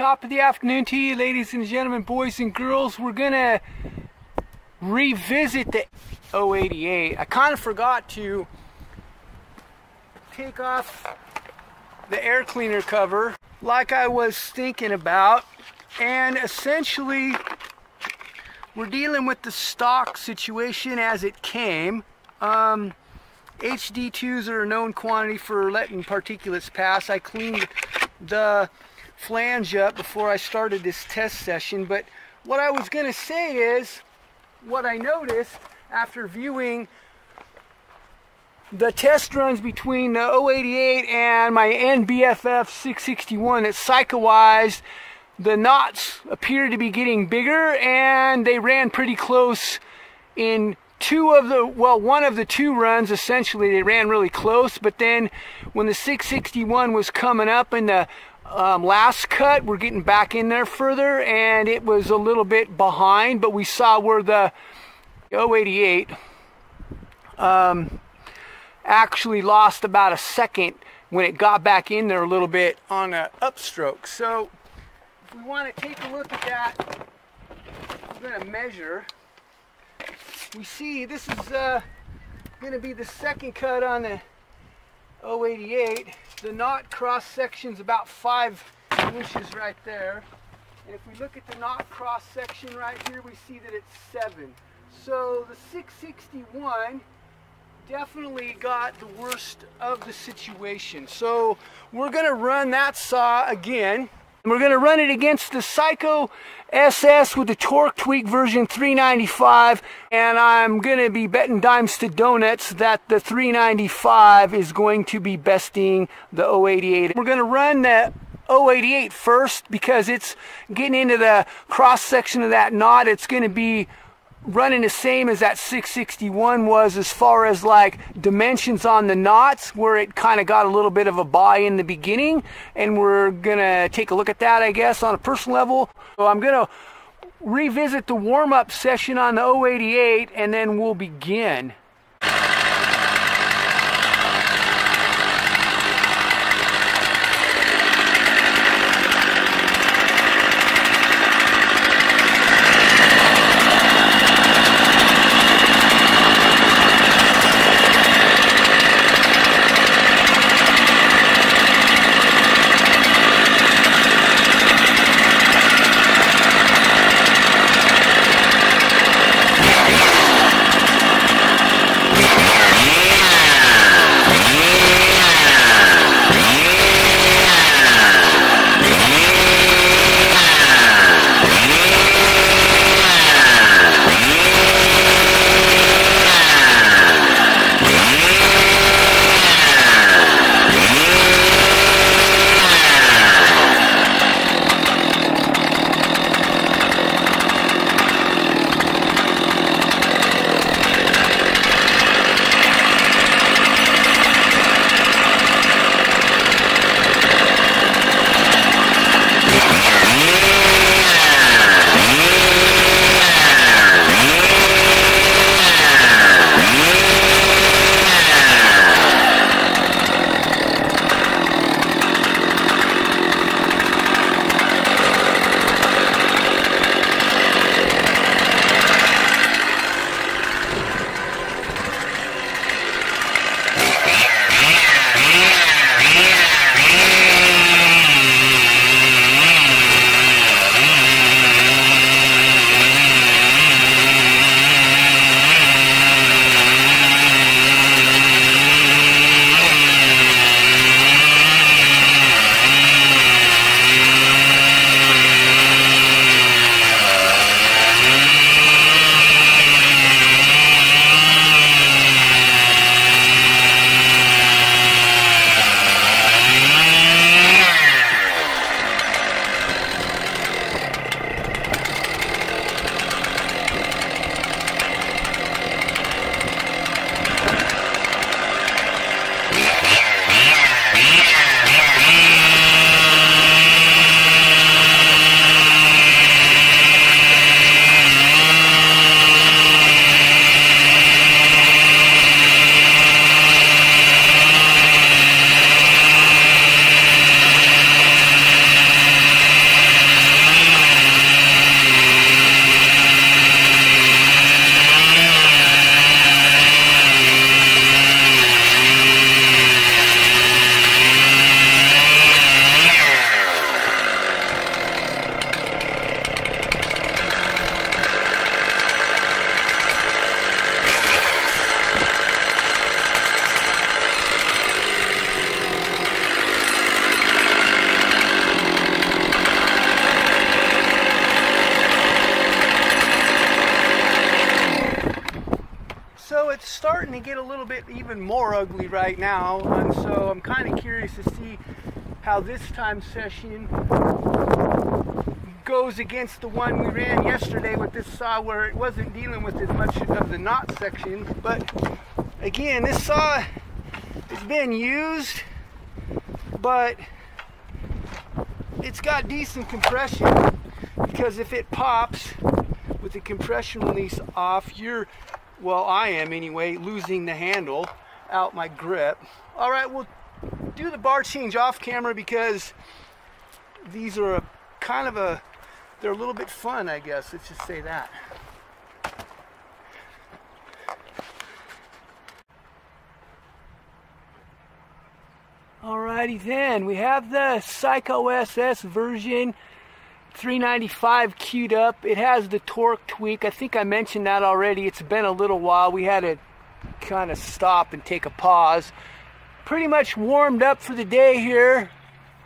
Top of the afternoon to you, ladies and gentlemen, boys and girls. We're gonna revisit the 088. I kind of forgot to take off the air cleaner cover like I was thinking about, and essentially we're dealing with the stock situation as it came. HD2s are a known quantity for letting particulates pass. I cleaned the flange up before I started this test session, but what I was going to say is what I noticed after viewing the test runs between the 088 and my NBFF 661 that Psy-Ko-wise, the knots appeared to be getting bigger, and they ran pretty close in one of the two runs. Essentially they ran really close, but then when the 661 was coming up in the last cut, we're getting back in there further, and it was a little bit behind, but we saw where the 088 actually lost about a second when it got back in there a little bit on an upstroke. So if we want to take a look at that, we're going to measure. We see this is going to be the second cut on the 088. The knot cross section's about 5 inches right there, and if we look at the knot cross section right here, we see that it's 7. So the 661 definitely got the worst of the situation. So we're going to run that saw again. We're going to run it against the Psy-Ko SS with the torque tweak version 395, and I'm going to be betting dimes to donuts that the 395 is going to be besting the 088. We're going to run the 088 first because it's getting into the cross section of that knot. It's going to be running the same as that 661 was as far as like dimensions on the knots, where it kind of got a little bit of a buy in the beginning, and we're gonna take a look at that, I guess, on a personal level. So I'm gonna revisit the warm-up session on the 088, and then we'll begin. starting to get a little bit even more ugly right now, and so I'm kind of curious to see how this time session goes against the one we ran yesterday with this saw, where it wasn't dealing with as much of the knot section. But again, this saw has been used, but it's got decent compression, because if it pops with the compression release off, well, I am anyway, losing the handle out my grip. All right, we'll do the bar change off camera, because these are they're a little bit fun, I guess. Let's just say that. Alrighty then, we have the Psy-Ko SS version 395 queued up. It has the torque tweak. I think I mentioned that already. It's been a little while. We had to kind of stop and take a pause. Pretty much warmed up for the day here,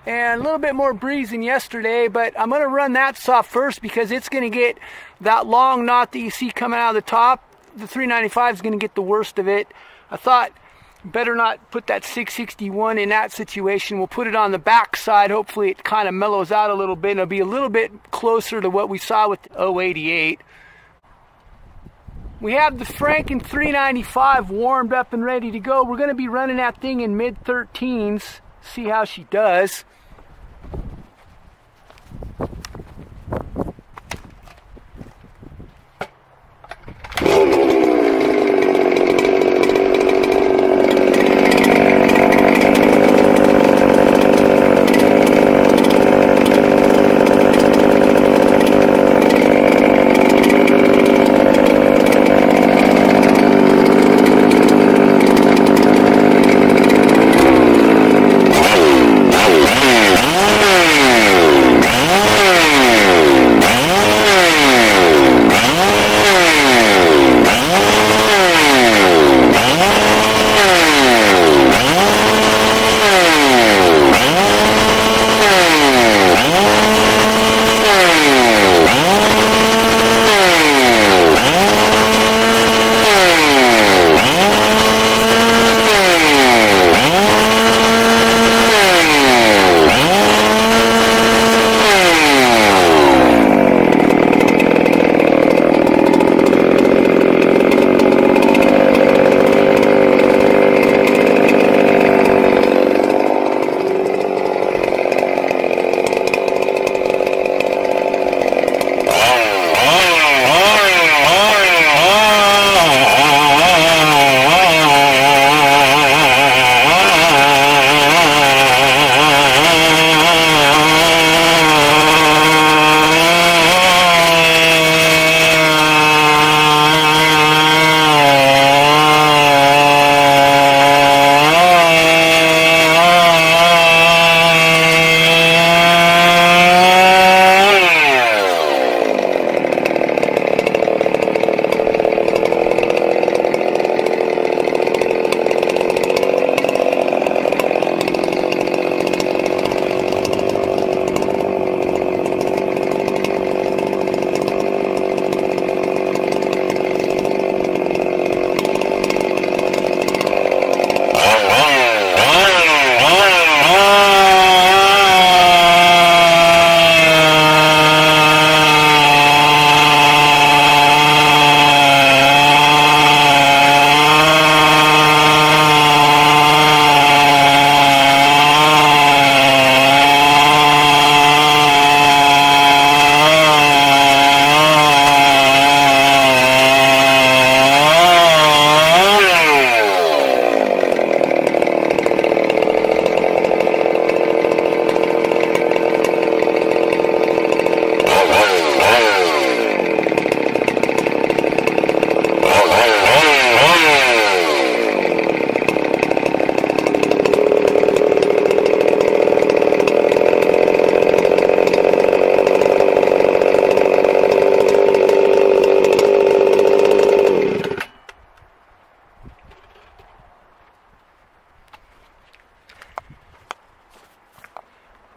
and a little bit more breeze than yesterday, but I'm going to run that saw first, because it's going to get that long knot that you see coming out of the top. The 395 is going to get the worst of it. I thought better not put that 661 in that situation. We'll put it on the back side. Hopefully it kind of mellows out a little bit, and it'll be a little bit closer to what we saw with the 088. We have the Franken 395 warmed up and ready to go. We're going to be running that thing in mid-13s. See how she does.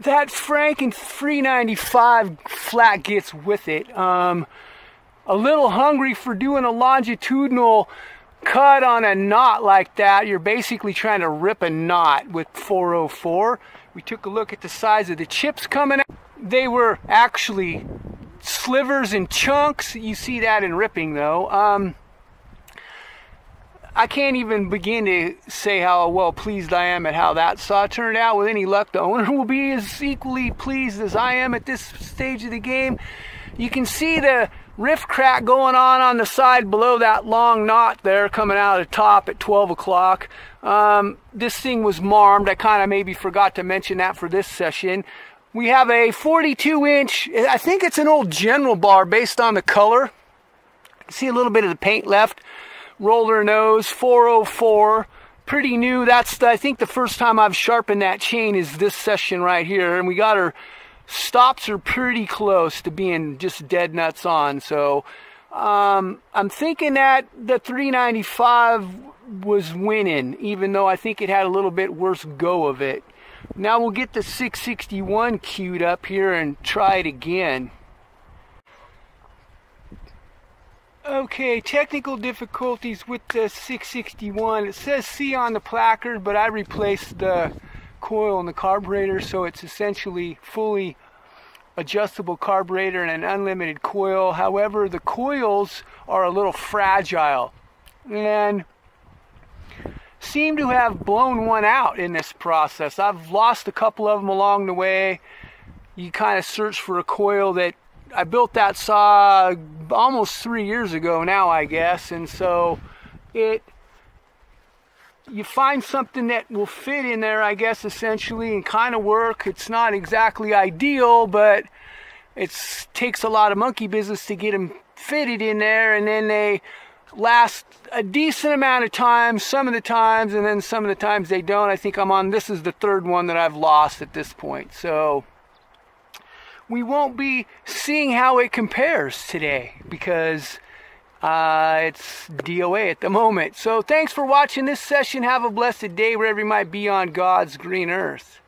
that Franken 395 flat gets with it. A little hungry for doing a longitudinal cut on a knot like that, you're basically trying to rip a knot with 404. We took a look at the size of the chips coming out. They were actually slivers and chunks. You see that in ripping though. I can't even begin to say how well pleased I am at how that saw turned out. With any luck, the owner will be as equally pleased as I am at this stage of the game. You can see the rift crack going on the side below that long knot there coming out of the top at 12 o'clock. This thing was marmed. I kind of maybe forgot to mention that for this session. We have a 42-inch, I think it's an old General bar based on the color. See a little bit of the paint left. Roller nose, 404, pretty new. That's I think the first time I've sharpened that chain is this session right here, and we got her stops are pretty close to being just dead nuts on. So I'm thinking that the 395 was winning, even though I think it had a little bit worse go of it. Now we'll get the 661 queued up here and try it again. Okay, technical difficulties with the 661. It says C on the placard, but I replaced the coil in the carburetor, so it's essentially fully adjustable carburetor and an unlimited coil. However, the coils are a little fragile and seem to have blown one out in this process. I've lost a couple of them along the way. You kind of search for a coil that I built that saw almost 3 years ago now, I guess, and so you find something that will fit in there, I guess, essentially, and kind of work. It's not exactly ideal, but it takes a lot of monkey business to get them fitted in there, and then they last a decent amount of time some of the times, and then some of the times they don't. I think this is the third one that I've lost at this point, so we won't be seeing how it compares today because it's DOA at the moment. So thanks for watching this session. Have a blessed day wherever you might be on God's green earth.